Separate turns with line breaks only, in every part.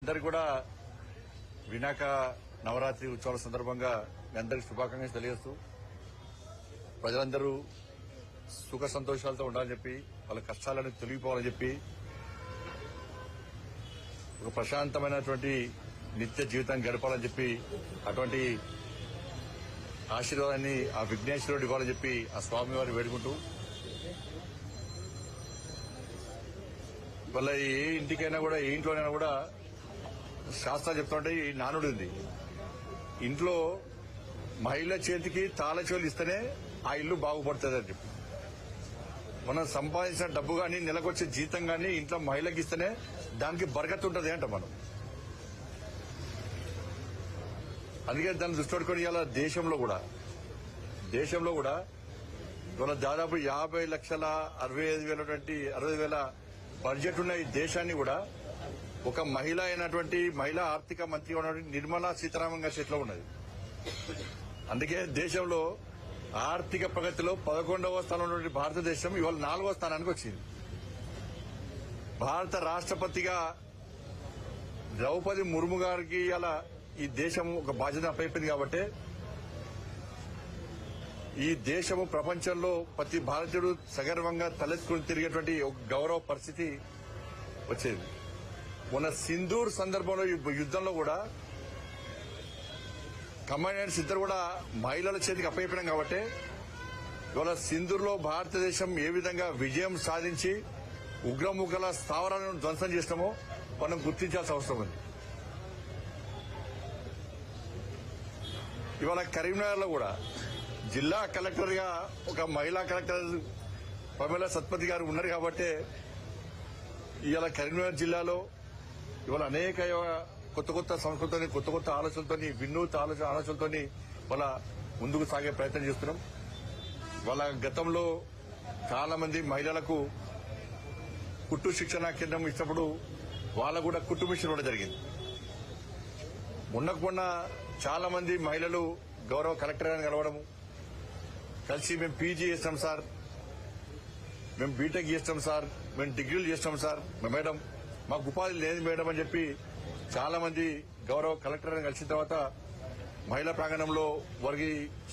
అందరికి కూడా వినాయక నవరాత్రి ఉత్సవాల సందర్భంగా మీ అందరికి శుభాకాంక్షలు తెలియజేస్తూ ప్రజలందరూ సుఖ సంతోషాలతో ఉండాలని చెప్పి వాళ్ళ కష్టాలను తొలగిపోవాలని చెప్పి ఒక ప్రశాంతమైనటువంటి నిత్య జీవితాన్ని గడపాలని చెప్పి అటువంటి ఆశీర్వాదాన్ని ఆ విఘ్నేశ్వరుడు ఇవ్వాలని చెప్పి ఆ స్వామివారిని వేడుకుంటూ వాళ్ళ ఏ ఇంటికైనా కూడా ఏ ఇంట్లోనైనా కూడా శాస్త్రాలు చెప్తుంటే ఈ నానుడు ఉంది. ఇంట్లో మహిళ చేతికి తాళచేలు ఇస్తేనే ఆ ఇల్లు బాగుపడుతుంది అని చెప్పి మనం సంపాదించిన డబ్బు కానీ నెలకొచ్చే జీతం కానీ ఇంట్లో మహిళకి ఇస్తేనే దానికి బరకత్ ఉంటుంది అంట మనం. అందుకే దాన్ని దృష్టి పెట్టుకుని ఇవాళ దేశంలో కూడా ఇవాళ దాదాపు 50,60,000 బడ్జెట్ ఉన్న ఈ దేశాన్ని కూడా ఒక మహిళ అయినటువంటి మహిళా ఆర్థిక మంత్రి ఉన్నటువంటి నిర్మలా సీతారామన్ గారి చేతిలో ఉన్నది. అందుకే దేశంలో ఆర్థిక ప్రగతిలో 11వ స్థానంలో ఉన్నటువంటి భారతదేశం ఇవాళ 4వ స్థానానికి వచ్చింది. భారత రాష్ట్రపతిగా ద్రౌపది ముర్ము గారికి ఇలా ఈ దేశం ఒక బాధ్యత అప్పైపోయింది కాబట్టి ఈ దేశము ప్రపంచంలో ప్రతి భారతీయుడు సగర్వంగా తలెత్తుకుని తిరిగేటువంటి ఒక గౌరవ పరిస్థితి వచ్చేది. మొన్న సింధూర్ సందర్భంలో ఈ యుద్దంలో కూడా కమాండెంట్స్ ఇద్దరు కూడా మహిళల చేతికి అప్పయిపోయినాం కాబట్టి ఇవాళ సింధూర్లో భారతదేశం ఏ విధంగా విజయం సాధించి ఉగ్రముగ్గుల స్థావరాలను ధ్వంసం చేసినామో మనం గుర్తించాల్సిన అవసరం ఉంది. ఇవాళ కరీంనగర్ లో కూడా జిల్లా కలెక్టర్ గా ఒక మహిళా కలెక్టర్ పమేలా సత్పతి గారు ఉన్నారు కాబట్టి ఇవాళ కరీంనగర్ జిల్లాలో ఇవాళ అనేక కొత్త సంస్కృతిని కొత్త ఆలోచనలతో వినూత్న ఆలోచనలతో వాళ్ళ ముందుకు సాగే ప్రయత్నం చేస్తున్నాం. వాళ్ళ గతంలో చాలా మంది మహిళలకు కుట్టు శిక్షణ కేంద్రం ఇచ్చినప్పుడు వాళ్ళకు కూడా కుట్టు మిషన్ కూడా జరిగింది. మొన్న చాలా మంది మహిళలు గౌరవ కలెక్టర్ గారిని కలవడము కలిసి మేము పీజీ చేస్తాం సార్, మేము బీటెక్ చేస్తాం సార్, మేము డిగ్రీలు చేస్తాం సార్, మేడం మాకు ఉపాధి లేదు మేడం అని చెప్పి చాలా మంది గౌరవ కలెక్టర్ గారిని కలిసిన తర్వాత మహిళా ప్రాంగణంలో వారికి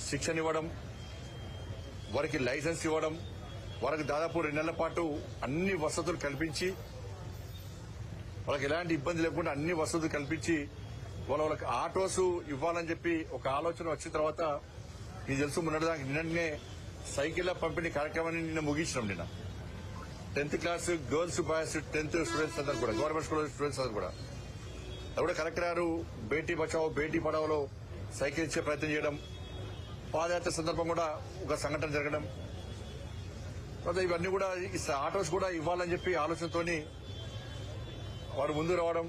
శిక్షణ ఇవ్వడం, వారికి లైసెన్స్ ఇవ్వడం, వారికి దాదాపు 2 నెలల పాటు అన్ని వసతులు కల్పించి వాళ్ళకి ఎలాంటి ఇబ్బంది లేకుండా అన్ని వసతులు కల్పించి వాళ్ళకి ఆటోస్ ఇవ్వాలని చెప్పి ఒక ఆలోచన వచ్చిన తర్వాత మీకు తెలుసు నిన్ననే సైకిళ్ల పంపిణీ కార్యక్రమాన్ని నిన్న ముగించినాం. నిన్న 10th class girls boys 10th students అందరూ కూడా గవర్నమెంట్ స్కూల్ స్టూడెంట్స్ అందరూ కూడా అప్పుడు కలెక్టర్ గారు బేటీ బచావో బేటీ పడావోలో సైకిల్ ఇచ్చే ప్రయత్నం చేయడం, పాదయాత్ర సందర్భం కూడా ఒక సంఘటన జరగడం, ఇవన్నీ కూడా ఆటోస్ కూడా ఇవ్వాలని చెప్పి ఆలోచనతోని వారు ముందు రావడం.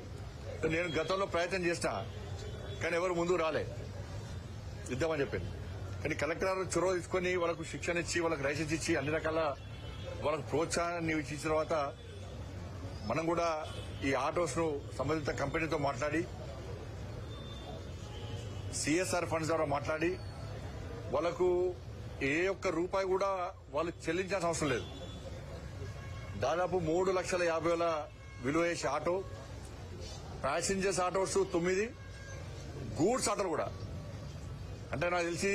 నేను గతంలో ప్రయత్నం చేసినా కానీ ఎవరు ముందు రాలే ఇద్దామని చెప్పింది. కానీ కలెక్టర్ గారు చొరవ తీసుకుని వాళ్ళకు శిక్షణ ఇచ్చి వాళ్ళకి లైసెన్స్ ఇచ్చి అన్ని రకాల వాళ్ళకు ప్రోత్సాహాన్ని ఇచ్చిన తర్వాత మనం కూడా ఈ ఆటోస్ ను సంబంధిత కంపెనీతో మాట్లాడి సిఎస్ఆర్ ఫండ్స్ ద్వారా మాట్లాడి వాళ్ళకు ఏ ఒక్క రూపాయి కూడా వాళ్ళు చెల్లించాల్సిన అవసరం లేదు. దాదాపు 3,50,000 విలువ చేసే ఆటో, ప్యాసింజర్స్ ఆటోస్ 9, గూడ్స్ ఆటోలు కూడా. అంటే నాకు తెలిసి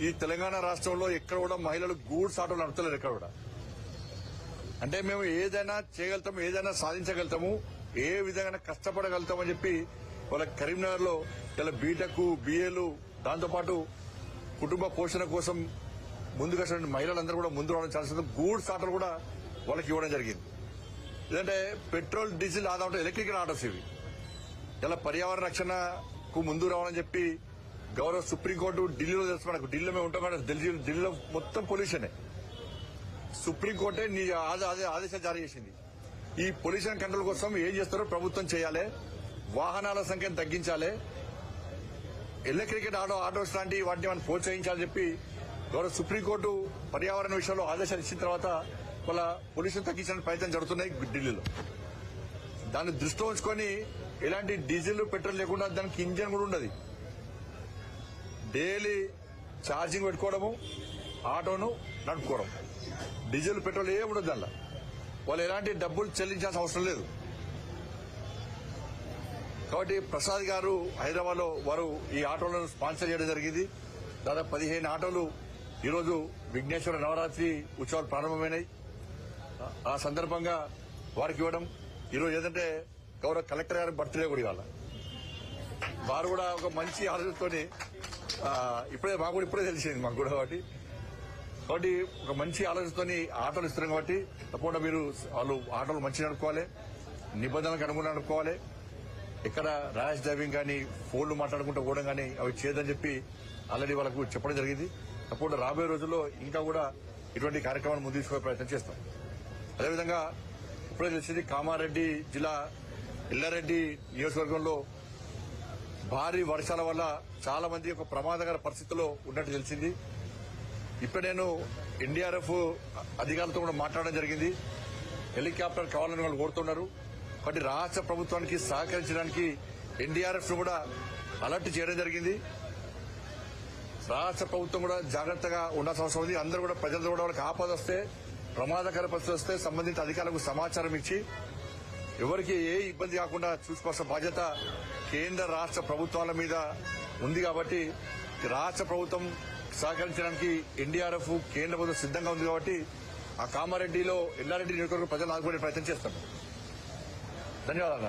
ఈ తెలంగాణ రాష్ట్రంలో ఎక్కడ కూడా మహిళలు గూడ్స్ ఆటోలు నడుపుతలేరు ఎక్కడ కూడా. అంటే మేము ఏదైనా చేయగలుగుతాము, ఏదైనా సాధించగలుగుతాము, ఏ విధంగా కష్టపడగలుగుతామని చెప్పి వాళ్ళ కరీంనగర్ లో ఇలా బీటెక్ బిఏలు దాంతోపాటు కుటుంబ పోషణ కోసం ముందుకు వచ్చిన మహిళలందరూ కూడా ముందు రావడం చాలా గూడ్స్ ఆటోలు కూడా వాళ్ళకి ఇవ్వడం జరిగింది. ఎందుకంటే పెట్రోల్ డీజిల్ ఆదా ఉంటే ఎలక్ట్రికల్ ఆటోస్ ఇవి ఇలా పర్యావరణ రక్షణకు ముందు రావాలని చెప్పి గౌరవ సుప్రీంకోర్టు ఢిల్లీలో తెలుసు మనకు, ఢిల్లీలో మేము ఉంటాం కదా, ఢిల్లీలో మొత్తం పొల్యూషనే. సుప్రీంకోర్టే ఆదేశాలు జారీ చేసింది. ఈ పొల్యూషన్ కంట్రోల్ కోసం ఏం చేస్తారో ప్రభుత్వం చేయాలి, వాహనాల సంఖ్యను తగ్గించాలి, ఎలక్ట్రికల్ ఆటోస్ లాంటి వాటిని మనం ప్రోత్సహించాలని చెప్పి గౌరవ సుప్రీంకోర్టు పర్యావరణ విషయంలో ఆదేశాలు ఇచ్చిన తర్వాత వాళ్ళ పొల్యూషన్ తగ్గించడానికి ప్రయత్నం జరుగుతున్నాయి ఢిల్లీలో. దాన్ని దృష్టిలో ఉంచుకొని ఎలాంటి డీజిల్ పెట్రోల్ లేకుండా దానికి ఇంజన్ కూడా ఉండదు. డైలీ ఛార్జింగ్ పెట్టుకోవడము, ఆటోను నడుపుకోవడం, డీజిల్ పెట్రోల్ ఏమి ఉండదు దానిలో. వాళ్ళు ఎలాంటి డబ్బులు చెల్లించాల్సిన అవసరం లేదు. కాబట్టి ప్రసాద్ గారు హైదరాబాద్ లో వారు ఈ ఆటోలను స్పాన్సర్ చేయడం జరిగింది. దాదాపు 15 ఆటోలు ఈరోజు విఘ్నేశ్వర నవరాత్రి ఉత్సవాలు ప్రారంభమైనాయి. ఆ సందర్భంగా వారికి ఇవ్వడం, ఈరోజు ఏంటంటే గౌరవ కలెక్టర్ గారి బర్త్డే కూడా ఇవాళ. వారు కూడా ఒక మంచి ఆలోచనతోని మాకు కూడా ఇప్పుడే తెలిసింది మాకు కూడా. కాబట్టి ఒక మంచి ఆలోచనతోని ఆటోలు ఇస్తున్నాం కాబట్టి తప్పకుండా మీరు వాళ్ళు ఆటోలు మంచిగా నడుపుకోవాలి, నిబంధనలకు అనుగుణంగా నడుపుకోవాలి. ఎక్కడ ర్యాష్ డ్రైవింగ్ కానీ ఫోన్లు మాట్లాడుకుంటూ పోవడం కానీ అవి చేయదని చెప్పి ఆల్రెడీ వాళ్ళకు చెప్పడం జరిగింది. తప్పకుండా రాబోయే రోజుల్లో ఇంకా కూడా ఇటువంటి కార్యక్రమాలు ముందు తీసుకునే ప్రయత్నం చేస్తాం. అదేవిధంగా ఇప్పుడే తెలిసింది కామారెడ్డి జిల్లా ఎల్లారెడ్డి నియోజకవర్గంలో భారీ వర్షాల వల్ల చాలా మంది ఒక ప్రమాదకర పరిస్థితిలో ఉన్నట్టు తెలిసింది. ఇప్పుడు నేను ఎన్డీఆర్ఎఫ్ అధికారులతో కూడా మాట్లాడడం జరిగింది. హెలికాప్టర్ కావాలని వాళ్ళు కోరుతున్నారు. కాబట్టి రాష్ట్ర ప్రభుత్వానికి సహకరించడానికి ఎన్డీఆర్ఎఫ్ కూడా అలర్ట్ చేయడం జరిగింది. రాష్ట్ర ప్రభుత్వం కూడా జాగ్రత్తగా ఉండాల్సిన అవసరం ఉంది. అందరూ కూడా ప్రజలు కూడా వాళ్ళకి ఆపద వస్తే, ప్రమాదకర పరిస్థితి వస్తే సంబంధిత అధికారులకు సమాచారం ఇచ్చి ఎవరికి ఏ ఇబ్బంది కాకుండా చూసుకోవాల్సిన బాధ్యత కేంద్ర రాష్ట్ర ప్రభుత్వాల మీద ఉంది. కాబట్టి రాష్ట్ర ప్రభుత్వం సహకరించడానికి ఎన్డీఆర్ఎఫ్ కేంద్ర ప్రభుత్వం సిద్ధంగా ఉంది. కాబట్టి ఆ కామారెడ్డిలో ఎల్లారెడ్డి నియోజకవర్గ ప్రజలు ఆదుకునే ప్రయత్నం చేస్తాం. ధన్యవాదాలు.